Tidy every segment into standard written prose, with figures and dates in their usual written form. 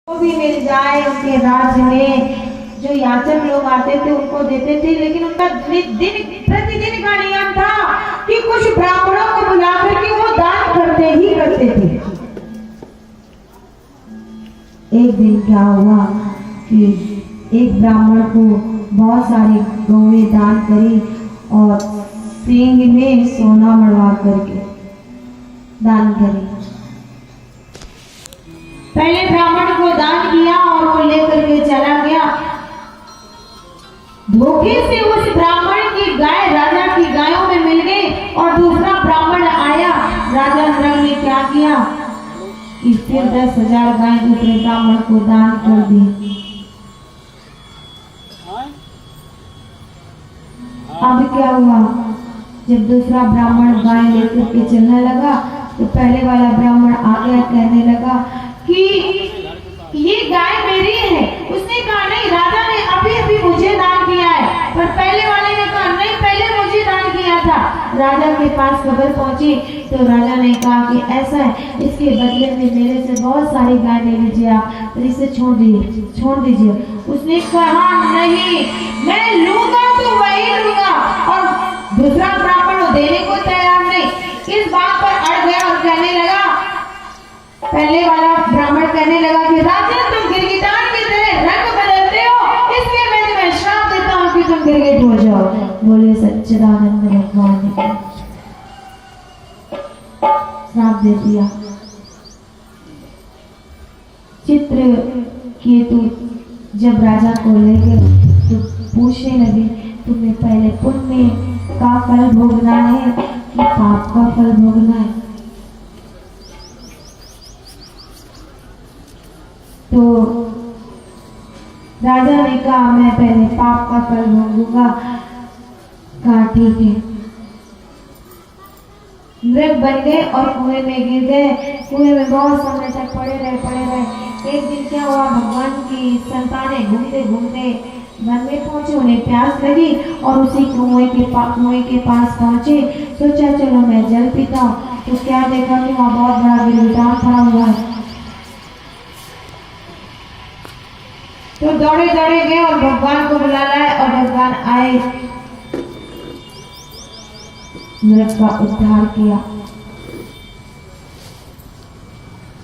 भी मिल जाए उनके राज्य में, जो याचक लोग आते थे उनको देते थे, लेकिन उनका दिन प्रतिदिन का नियम था कि कुछ ब्राह्मणों को बुलाकर के वो दान करते ही करते थे। एक दिन क्या हुआ कि एक ब्राह्मण को बहुत सारी गौएं दान करी और सींग में सोना मड़वा करके दान करी। पहले ब्राह्मण को दान किया और वो लेकर के चला गया। धोखे से उस ब्राह्मण की गाय राजा की गायों में मिल गई और दूसरा ब्राह्मण आया। राजा नृग ने क्या किया कि फिर 10,000 गाय दूसरे ब्राह्मण को दान कर दी। अब क्या हुआ, जब दूसरा ब्राह्मण गाय लेकर के चलने लगा तो पहले वाला ब्राह्मण आ गया, कहने लगा कि ये गाय मेरी है। उसने कहा नहीं, राजा ने अभी अभी मुझे दान किया है। पर पहले वाले ने कहा नहीं, पहले मुझे दान किया था। राजा के पास खबर पहुंची तो राजा ने कहा कि ऐसा है, इसके बदले में मेरे से बहुत सारी गाय ले लीजिए आप, तो इसे छोड़ दीजिए। उसने कहा नहीं, मैं लूंगा तो वही लूंगा। और दूसरा ब्राह्मण देने को तैयार नहीं। इस बात पर अड़ गया और कहने लगा, पहले वाला ब्राह्मण कहने लगा कि राजा तुम गिरगिटार की तरह रंग बदलते हो, इसलिए मैं तुम्हें श्राप देता हूँ कि तुम गिरगिट हो जाओ। बोले सच्चिदानंद भगवान ने श्राप दे दिया। चित्रकेतु जब राजा को ले गए तो पूछने लगे, तुम्हें पहले पुण्य का फल भोगना है कि पाप का फल भोगना है? तो राजा ने कहा मैं पहले पाप का फल भोगूंगा। कहा ठीक है। नृग बन गए और कुएं में गिर गए। कुएं में बहुत समय तक पड़े रहे। एक दिन क्या हुआ, भगवान की संतानें घूमते घूमते वन में पहुंचे, उन्हें प्यास लगी और उसी कुएं के पास पहुंचे। सोचा चलो मैं जल पीता हूँ। तो क्या देखा कि वहाँ बहुत बड़ा गिरगिटार खड़ा हुआ है। तो दौड़े गए और भगवान को बुला लाए और भगवान आए, नृग का उद्धार किया।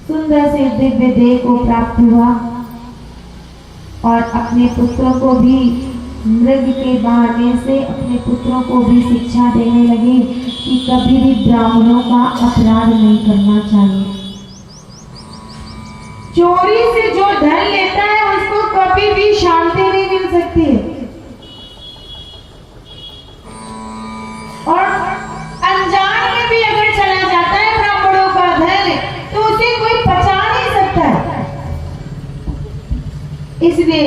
सुंदर से दिव्य देह को प्राप्त हुआ और अपने पुत्रों को भी नृग के बहाने से अपने पुत्रों को भी शिक्षा देने लगे कि कभी भी ब्राह्मणों का अपराध नहीं करना चाहिए। चोरी से जो धन लेता है उसको कभी भी शांति नहीं मिल सकती है। और अनजान में भी अगर चला जाता है ब्राह्मणों का धन तो उसे कोई बचा नहीं सकता है। इसलिए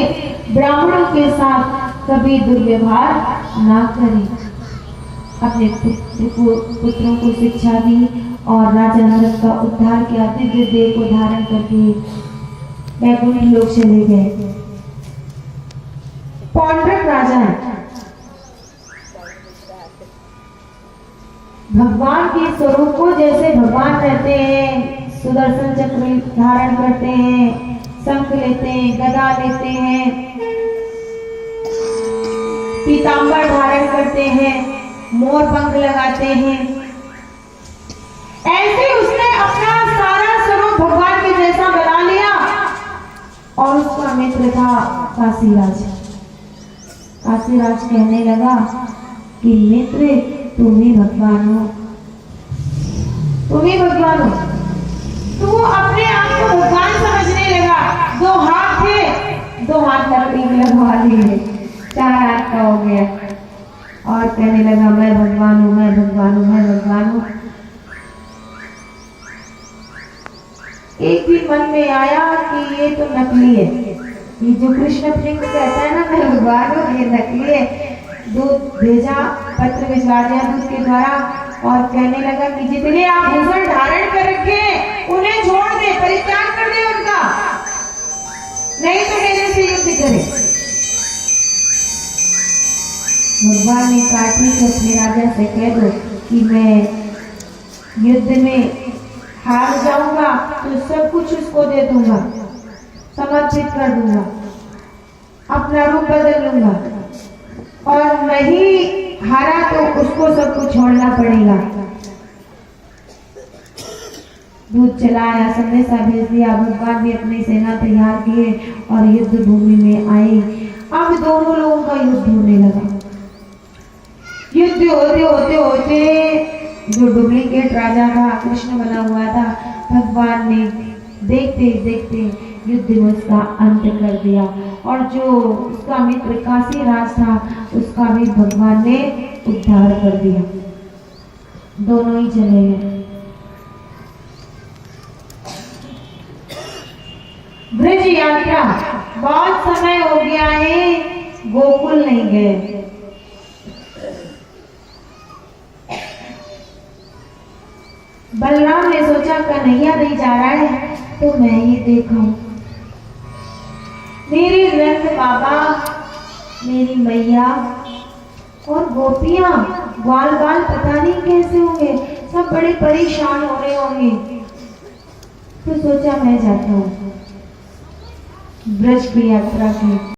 ब्राह्मणों के साथ कभी दुर्व्यवहार ना करें। अपने पुत्रों को शिक्षा दी और राजा नृग का उद्धार किया। दिव्य देह को धारण करके वैकुंठ लोक चले गए। पौंड्रक राजा है, भगवान के स्वरूप को जैसे भगवान रहते हैं, सुदर्शन चक्र धारण करते हैं, शंख लेते हैं, गदा लेते हैं, पीतांबर धारण करते हैं, मोर पंख लगाते हैं, ऐसे उसने अपना सारा स्वरूप भगवान के जैसा बना लिया। और उसका मित्र था काशीराज। काशीराज कहने लगा कि मित्र तुम ही भगवान हो। तू अपने आप को भगवान समझने लगा। 2 हाथ थे, 2 हाथ लकड़ी में लगवा लिए, 4 हाथ का हो गया और कहने लगा मैं भगवान हूँ। एक दिन मन में आया कि ये तो नकली है। ये जो कृष्ण प्रेम कहता है ना मैं भगवान हूँ, ये नकली है। दूध भेजा, पत्र भिजवा दिया दूध के द्वारा और कहने लगा कि जितने आभूषण धारण कर रखे उन्हें छोड़ दे, परित्याग कर दे उनका, नहीं तो मेरे से युद्ध करे। भगवान ने कहा ठीक है, अपने राजा से कह दो कि मैं युद्ध में हार जाऊंगा तो सब कुछ उसको दे दूंगा। समर्पित कर दूंगा, अपना रूप बदल लूंगा, और नहीं हारा तो उसको सब कुछ छोड़ना पड़ेगा। दूत चलाया, संदेशा भेज दिया, भगवान भी अपनी सेना तैयार किए और युद्ध भूमि में आए। अब दोनों लोगों का युद्ध होने लगा। युद्ध होते होते होते जो डुप्लीकेट राजा था, कृष्ण बना हुआ था, भगवान ने देखते देखते युद्ध में उसका अंत कर दिया, और जो उसका मित्र काशी राज था उसका भी भगवान ने उद्धार कर दिया। दोनों ही चले गए। ब्रज यात्रा, बहुत समय हो गया है, गोकुल नहीं गए। बलराम ने सोचा कन्हैया नहीं जा रहा है तो मैं ही देखूं। मेरे नंद बाबा, मेरी मैया और गोपियां ग्वाल बाल पता नहीं कैसे होंगे, सब बड़े परेशान हो रहे होंगे। तो सोचा मैं जाता हूँ ब्रज की यात्रा की।